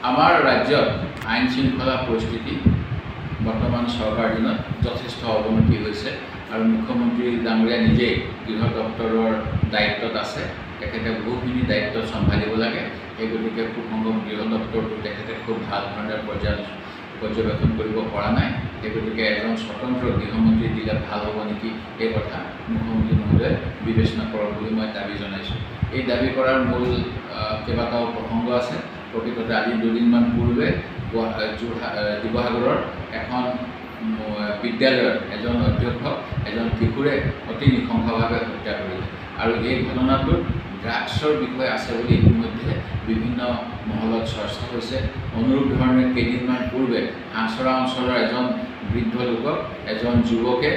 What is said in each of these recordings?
আমাৰ ৰাজ্যত আইন শৃংখলা পৰিস্থিতি বৰ্তমান চৰকাৰ দিনত যথেষ্ট অৱনতি হৈছে আৰু মুখ্যমন্ত্ৰী ডাঙৰীয়া নিজেই গৃহ দপ্তৰৰ দায়িত্বত আছে। তেখেতে বহুখিনি দায়িত্ব চম্ভালিব লাগে। এই গতিকে সুসংগম গৃহ দপ্তৰটো তেখেতে খুব ভাল ধৰণে পৰ্যবেক্ষণ কৰিব পৰা নাই। এই গতিকে এজন স্বতন্ত্ৰ গৃহমন্ত্ৰী দিলে ভাল হ'ব নেকি, এই কথা মুখ্যমন্ত্ৰী মহোদয়ে বিবেচনা কৰক বুলি মই দাবী জনাইছোঁ। এই দাবী কৰাৰ মূল কেইবাটাও প্ৰসংগ আছে। প্ৰকৃততে আজি দুদিনমান পূৰ্বে শিৱসাগৰৰ এখন বিদ্যালয়ৰ এজন অধ্যক্ষক এজন কিশোৰে অতি নৃশংসভাৱে হত্যা কৰিলে আৰু এই ঘটনাটোত ড্ৰাগছৰ বিষয় আছে বুলি ইতিমধ্যে বিভিন্ন মহলত চৰ্চা হৈছে। অনুৰূপ ধৰণে কেইদিনমান পূৰ্বে হাঁহচৰা অঞ্চলৰ এজন বৃদ্ধ লোকক এজন যুৱকে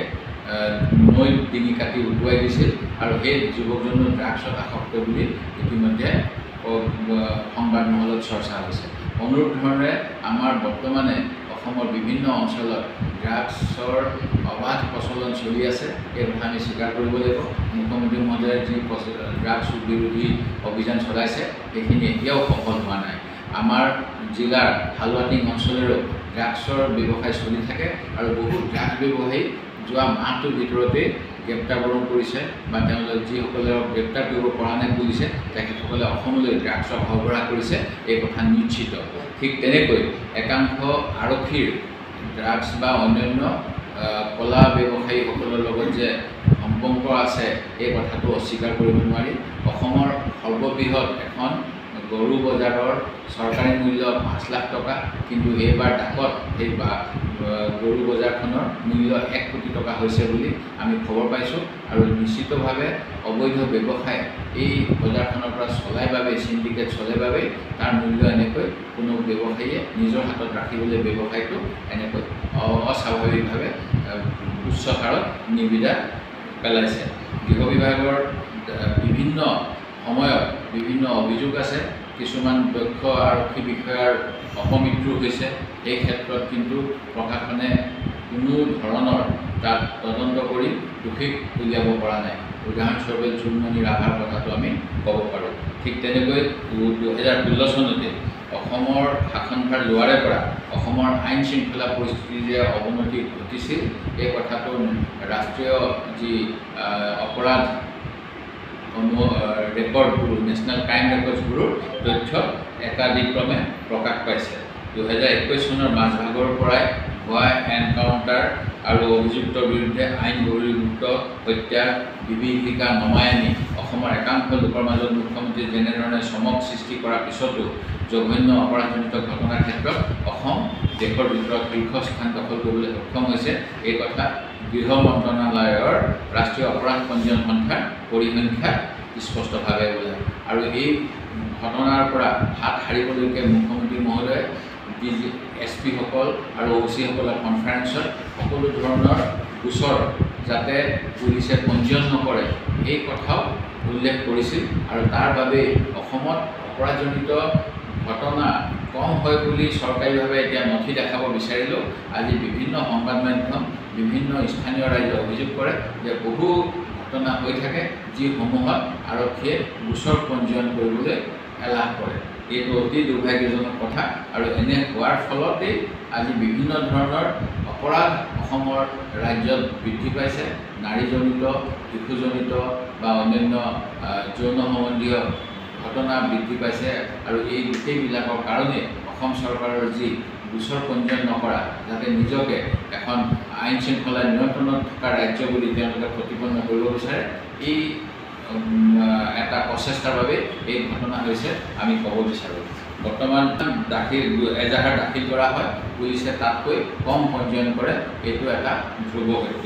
নৈত ডিঙি কাটি উটুৱাই দিছিল আৰু সেই যুৱকজনো ড্ৰাগছত আসক্ত বুলি ইতিমধ্যে সংবাদ মহলত চৰ্চা হৈছে। অনুৰূপ ধৰণে আমাৰ বৰ্তমানে অসমৰ বিভিন্ন অঞ্চলত ড্ৰাগছৰ অবাধ প্ৰচলন চলি আছে। এই কথা আমি স্বীকাৰ কৰিব লাগিব। মুখ্যমন্ত্ৰী মহোদয়ে যি ড্ৰাগছ বিৰোধী অভিযান চলাইছে সেইখিনি এতিয়াও সফল হোৱা নাই। আমাৰ জিলাৰ হালুৱাটিং অঞ্চলেৰো ড্ৰাগছৰ ব্যৱসায় চলি থাকে আৰু বহু ড্ৰাগছ ব্যৱসায়ী যোৱা মাহটোৰ ভিতৰতে গ্ৰেপ্তাৰবৰণ কৰিছে বা তেওঁলোকে যিসকলে গ্ৰেপ্তাৰ কৰিব পৰা নাই পুলিচে তেখেতসকলে অসমলৈ ড্ৰাগছৰ সৰবৰাহ কৰিছে, এই কথা নিশ্চিত। ঠিক তেনেকৈ একাংশ আৰক্ষীৰ ড্ৰাগছ বা অন্যান্য কলা ব্যৱসায়ীসকলৰ লগত যে সম্পৰ্ক আছে এই কথাটো অস্বীকাৰ কৰিব নোৱাৰি। অসমৰ সৰ্ববৃহৎ এখন গৰু বজাৰৰ চৰকাৰী মূল্য 5 লাখ টকা, কিন্তু এইবাৰ ডাকত সেই গৰু বজাৰখনৰ মূল্য 1 কোটি টকা হৈছে বুলি আমি খবৰ পাইছোঁ আৰু নিশ্চিতভাৱে অবৈধ ব্যৱসায় এই বজাৰখনৰ পৰা চলাই বাবে চিণ্ডিকেট চলে বাবে তাৰ মূল্য এনেকৈ কোনো ব্যৱসায়ীয়ে নিজৰ হাতত ৰাখিবলৈ ব্যৱসায়টো এনেকৈ অস্বাভাৱিকভাৱে উচ্চ হাৰত নিবিদা পেলাইছে। গৃহ বিভাগৰ বিভিন্ন সময়ত বিভিন্ন অভিযোগ আছে। কিছুমান দক্ষ আৰক্ষী বিষয়াৰ অপমৃত্যু হৈছে। এই ক্ষেত্ৰত কিন্তু প্ৰশাসনে কোনো ধৰণৰ তাত তদন্ত কৰি দোষীক উলিয়াব পৰা নাই। উদাহৰণস্বৰূপে জোনমণি ৰাভাৰ কথাটো আমি ক'ব পাৰোঁ। ঠিক তেনেকৈ 2016 চনতে অসমৰ শাসনভাৰ লোৱাৰে পৰা অসমৰ আইন শৃংখলা পৰিস্থিতিৰ যে অৱনতি ঘটিছিল এই কথাটো ৰাষ্ট্ৰীয় যি অপৰাধ record bureau national crime records ব্যুৰোৰ তথ্য একাধিক্ৰমে প্ৰকাশ পাইছে। 2021 চনৰ মাজভাগৰ পৰাই হোৱা এনকাউণ্টাৰ আৰু অভিযুক্তৰ বিৰুদ্ধে আইন বহিৰ্ভূত হত্যা বিভীষিকা নমাই আনি অসমৰ একাংশ লোকৰ মাজত মুখ্যমন্ত্ৰী যেনেধৰণে চমক সৃষ্টি কৰাৰ পিছতো জঘন্য অপৰাধজনিত ঘটনাৰ ক্ষেত্ৰত অসম দেশৰ ভিতৰত শীৰ্ষস্থান দখল কৰিবলৈ সক্ষম হৈছে। এই কথা গৃহ মন্ত্ৰণালয়ৰ ৰাষ্ট্ৰীয় অপৰাধ পঞ্জীয়ন সংখ্যাৰ পৰিসংখ্যা স্পষ্টভাৱে ওলায় আৰু এই ঘটনাৰ পৰা হাত সাৰিবলৈকে মুখ্যমন্ত্ৰী মহোদয়ে SP সকল আৰু OC সকলৰ কনফাৰেন্সত সকলো ধৰণৰ গোচৰ যাতে পুলিচে পঞ্জীয়ন নকৰে এই কথাও উল্লেখ কৰিছিল আৰু তাৰ বাবে অসমত অপৰাধজনিত ঘটনা কম হয় বুলি চৰকাৰীভাৱে এতিয়া নথি দেখাব বিচাৰিলেও আজি বিভিন্ন সংবাদ মাধ্যম বিভিন্ন স্থানীয় ৰাইজে অভিযোগ কৰে যে বহু ঘটনা হৈ থাকে যিসমূহত আৰক্ষীয়ে গোচৰ পঞ্জীয়ন কৰিবলৈ এলাহ কৰে। এইটো অতি দুৰ্ভাগ্যজনক কথা আৰু এনে হোৱাৰ ফলতেই আজি বিভিন্ন ধৰণৰ অপৰাধ অসমৰ ৰাজ্যত বৃদ্ধি পাইছে। নাৰীজনিত, শিশুজনিত বা অন্যান্য যৌন সম্বন্ধীয় ঘটনা বৃদ্ধি পাইছে আৰু এই গোটেইবিলাকৰ কাৰণে অসম চৰকাৰৰ যি গোচৰ পঞ্জীয়ন নকৰা যাতে নিজকে এখন আইন শৃংখলা নিয়ন্ত্ৰণত থকা ৰাজ্য বুলি তেওঁলোকে প্ৰতিপন্ন কৰিব বিচাৰে, এই এটা প্ৰচেষ্টাৰ বাবে এই ঘটনা হৈছে আমি ক'ব বিচাৰোঁ। বৰ্তমান এজাহাৰ দাখিল কৰা হয়, পুলিচে তাতকৈ কম পঞ্জীয়ন কৰে, এইটো এটা ধ্ৰুৱ সত্য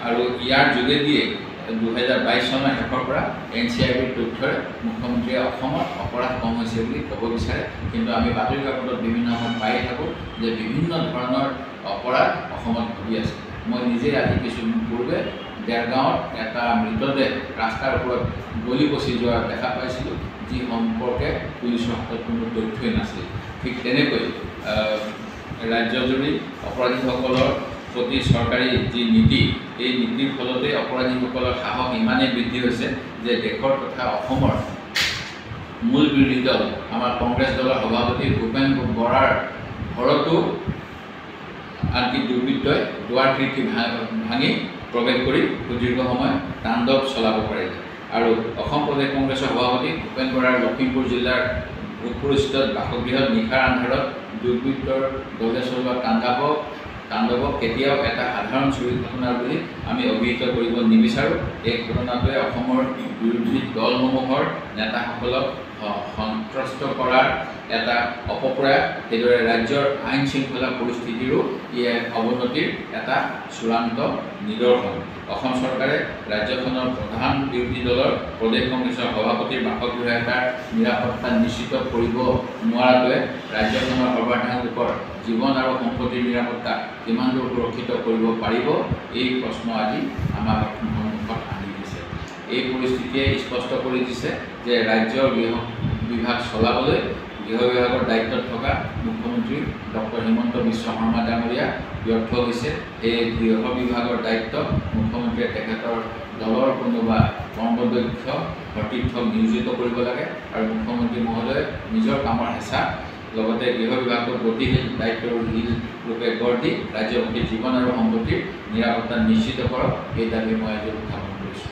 আৰু ইয়াৰ যোগেদিয়ে 2022 চনৰ শেষৰ পৰা NCIBৰ তথ্যৰে মুখ্যমন্ত্ৰীয়ে অসমত অপৰাধ কম হৈছে বুলি ক'ব বিচাৰে, কিন্তু আমি বাতৰি কাকতত বিভিন্ন সময়ত পায়ে থাকোঁ যে বিভিন্ন ধৰণৰ অপৰাধ অসমত ঘটি আছে। মই নিজে আজি কিছুদিন পূৰ্বে দেৰগাঁৱত এটা মৃতদেহ ৰাস্তাৰ ওপৰত গলি পচি যোৱা দেখা পাইছিলোঁ, যি সম্পৰ্কে পুলিচৰ হাতত কোনো তথ্যই নাছিল। ঠিক তেনেকৈ ৰাজ্যজুৰি অপৰাধীসকলৰ প্ৰতি চৰকাৰী যি নীতি এই নীতিৰ ফলতে অপৰাধীসকলৰ সাহস ইমানেই বৃদ্ধি হৈছে যে দেশৰ তথা অসমৰ মূল বিৰোধী দল আমাৰ কংগ্ৰেছ দলৰ সভাপতি ভূপেন বৰাৰ ঘৰতো আনকি দুৰ্বৃত্তই দুৱাৰ খিৰিকী ভাঙি প্ৰৱেশ কৰি সুদীৰ্ঘ সময় তাণ্ডৱ চলাব পাৰিলে। আৰু অসম প্ৰদেশ কংগ্ৰেছৰ সভাপতি ভূপেন বৰাৰ লখিমপুৰ জিলাৰ ভোগপুৰস্থিত বাসগৃহত নিশাৰ আন্ধাৰত দুৰ্বৃত্তৰ দলে চলোৱা তাণ্ডৱক কেতিয়াও এটা সাধাৰণ চুৰি ঘটনা বুলি আমি অভিহিত কৰিব নিবিচাৰোঁ। এই ঘটনাটোৱে অসমৰ বিৰোধী দলসমূহৰ নেতাসকলক সন্ত্ৰস্ত কৰাৰ এটা অপপ্ৰয়াস, সেইদৰে ৰাজ্যৰ আইন শৃংখলা পৰিস্থিতিৰো অৱনতিৰ এটা চূড়ান্ত নিদৰ্শন। অসম চৰকাৰে ৰাজ্যখনৰ প্ৰধান বিৰোধী দলৰ প্ৰদেশ কংগ্ৰেছৰ সভাপতিৰ বাসগৃহ এটাৰ নিৰাপত্তা নিশ্চিত কৰিব নোৱাৰাটোৱে ৰাজ্যখনৰ সৰ্বাধিক লোকৰ জীৱন আৰু সম্পত্তিৰ নিৰাপত্তা কিমান দূৰ সুৰক্ষিত কৰিব পাৰিব, এই প্ৰশ্ন আজি আমাক সন্মুখত আনি দিছে। এই পৰিস্থিতিয়ে স্পষ্ট কৰি দিছে যে ৰাজ্যৰ গৃহ বিভাগ চলাবলৈ গৃহ বিভাগৰ দায়িত্বত থকা মুখ্যমন্ত্ৰী ডক্টৰ হিমন্ত বিশ্ব শৰ্মা ডাঙৰীয়া ব্যৰ্থ হৈছে। এই গৃহ বিভাগৰ দায়িত্ব মুখ্যমন্ত্ৰীয়ে তেখেতৰ দলৰ কোনোবা কৰ্মদক্ষ সতীৰ্থক নিয়োজিত কৰিব লাগে আৰু মুখ্যমন্ত্ৰী মহোদয়ে নিজৰ কামৰ হেঁচা লগতে গৃহ বিভাগক গতিশীল দায়িত্বশীল ৰূপে গঢ় দি ৰাজ্যবাসীৰ জীৱন আৰু সম্পত্তিৰ নিৰাপত্তা নিশ্চিত কৰক, এই দাবী মই আজি উত্থাপন